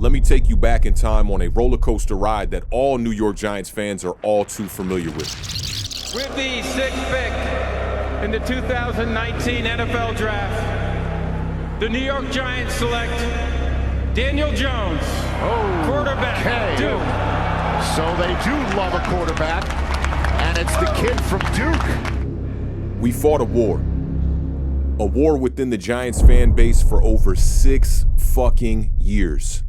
let me take you back in time on a roller coaster ride that all New York Giants fans are all too familiar with. With the 6th pick in the 2019 NFL Draft, the New York Giants select Daniel Jones, quarterback, Duke. So they do love a quarterback, and it's the kid from Duke. We fought a war within the Giants fan base for over 6 fucking years,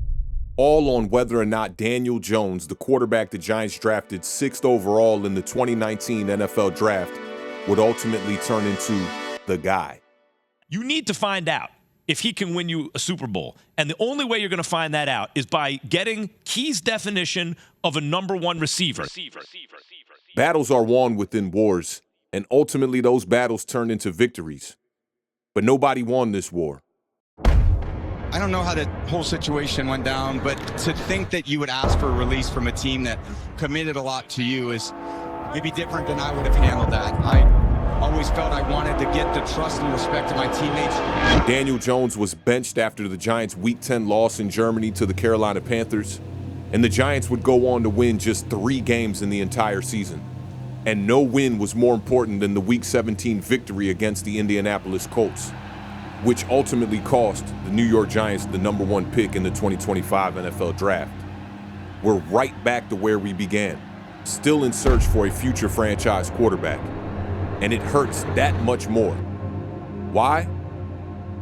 all on whether or not Daniel Jones, the quarterback the Giants drafted 6th overall in the 2019 NFL Draft, would ultimately turn into the guy. You need to find out if he can win you a Super Bowl. And the only way you're going to find that out is by getting Key's definition of a number one receiver. Battles are won within wars, and ultimately those battles turn into victories. But nobody won this war. I don't know how the whole situation went down, but to think that you would ask for a release from a team that committed a lot to you is maybe different than I would have handled that. I always felt I wanted to get the trust and respect of my teammates. Daniel Jones was benched after the Giants' Week 10 loss in Germany to the Carolina Panthers, and the Giants would go on to win just 3 games in the entire season. And no win was more important than the Week 17 victory against the Indianapolis Colts, which ultimately cost the New York Giants the number 1 pick in the 2025 NFL Draft. We're right back to where we began, still in search for a future franchise quarterback. And it hurts that much more. Why?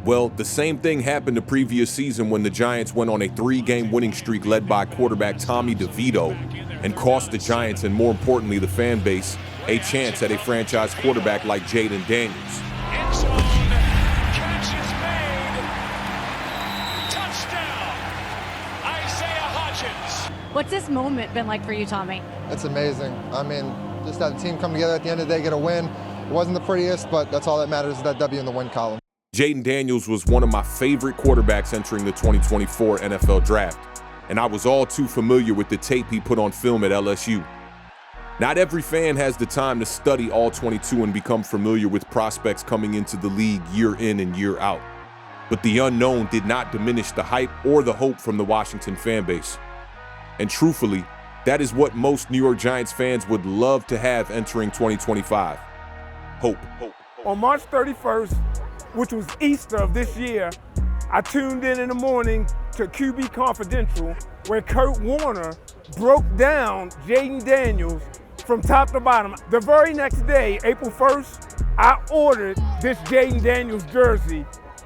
Well, the same thing happened the previous season when the Giants went on a 3-game winning streak led by quarterback Tommy DeVito and cost the Giants, and more importantly the fan base, a chance at a franchise quarterback like Jaden Daniels. What's this moment been like for you, Tommy? It's amazing. I mean, just have the team come together at the end of the day, get a win. It wasn't the prettiest, but that's all that matters is that W in the win column. Jaden Daniels was one of my favorite quarterbacks entering the 2024 NFL Draft, and I was all too familiar with the tape he put on film at LSU. Not every fan has the time to study all 22 and become familiar with prospects coming into the league year in and year out. But the unknown did not diminish the hype or the hope from the Washington fan base. And truthfully, that is what most New York Giants fans would love to have entering 2025. Hope. On March 31st, which was Easter of this year, I tuned in the morning to QB Confidential, where Kurt Warner broke down Jaden Daniels from top to bottom. The very next day, April 1st, I ordered this Jaden Daniels jersey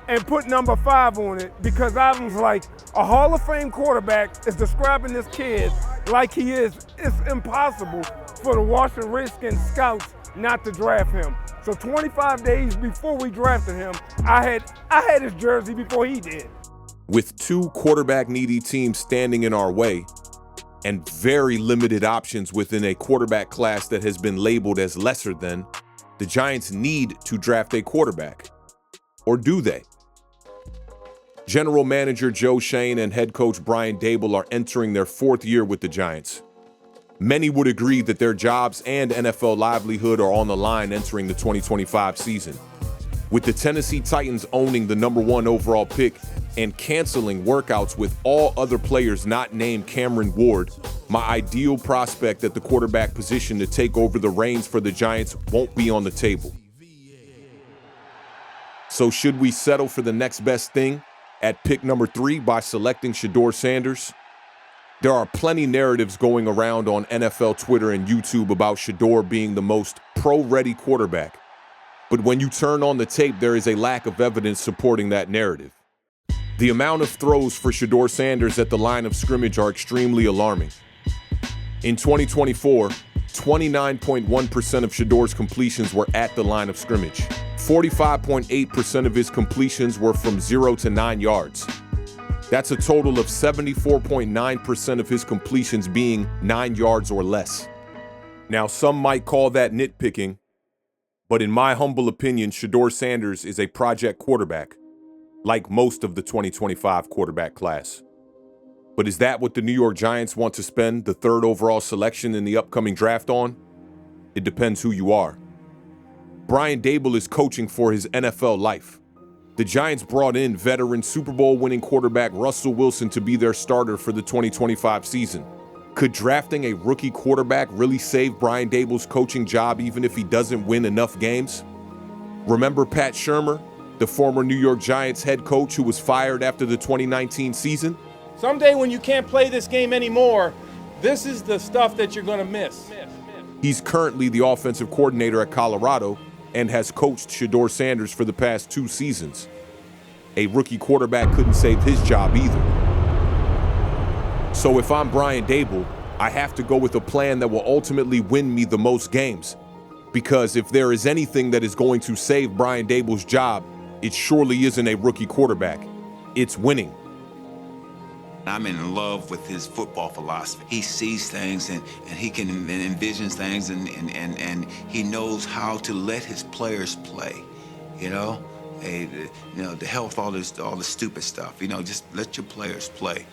and put number 5 on it because I was like, a Hall of Fame quarterback is describing this kid like he is. It's impossible for the Washington Redskins scouts not to draft him. So 25 days before we drafted him, I had his jersey before he did. With 2 quarterback-needy teams standing in our way and very limited options within a quarterback class that has been labeled as lesser than, the Giants need to draft a quarterback. Or do they? General Manager Joe Schoen and head coach Brian Daboll are entering their 4th year with the Giants. Many would agree that their jobs and NFL livelihood are on the line entering the 2025 season. With the Tennessee Titans owning the number 1 overall pick and canceling workouts with all other players not named Cameron Ward, my ideal prospect at the quarterback position to take over the reins for the Giants won't be on the table. So should we settle for the next best thing at pick number 3 by selecting Shedeur Sanders? There are plenty narratives going around on NFL Twitter and YouTube about Shedeur being the most pro-ready quarterback. But when you turn on the tape, there is a lack of evidence supporting that narrative. The amount of throws for Shedeur Sanders at the line of scrimmage are extremely alarming. In 2024, 29.1% of Shedeur's completions were at the line of scrimmage. 45.8% of his completions were from 0 to 9 yards. That's a total of 74.9% of his completions being 9 yards or less. Now, some might call that nitpicking, but in my humble opinion, Shedeur Sanders is a project quarterback, like most of the 2025 quarterback class. But is that what the New York Giants want to spend the 3rd overall selection in the upcoming draft on? It depends who you are. Brian Daboll is coaching for his NFL life. The Giants brought in veteran Super Bowl winning quarterback Russell Wilson to be their starter for the 2025 season. Could drafting a rookie quarterback really save Brian Daboll's coaching job even if he doesn't win enough games? Remember Pat Shurmur, the former New York Giants head coach who was fired after the 2019 season? Someday when you can't play this game anymore, this is the stuff that you're going to miss. He's currently the offensive coordinator at Colorado and has coached Shedeur Sanders for the past 2 seasons. A rookie quarterback couldn't save his job either. So if I'm Brian Daboll, I have to go with a plan that will ultimately win me the most games. Because if there is anything that is going to save Brian Daboll's job, it surely isn't a rookie quarterback. It's winning. I'm in love with his football philosophy. He sees things and he can envision things and he knows how to let his players play, you know? The health, all the stupid stuff, you know, just let your players play.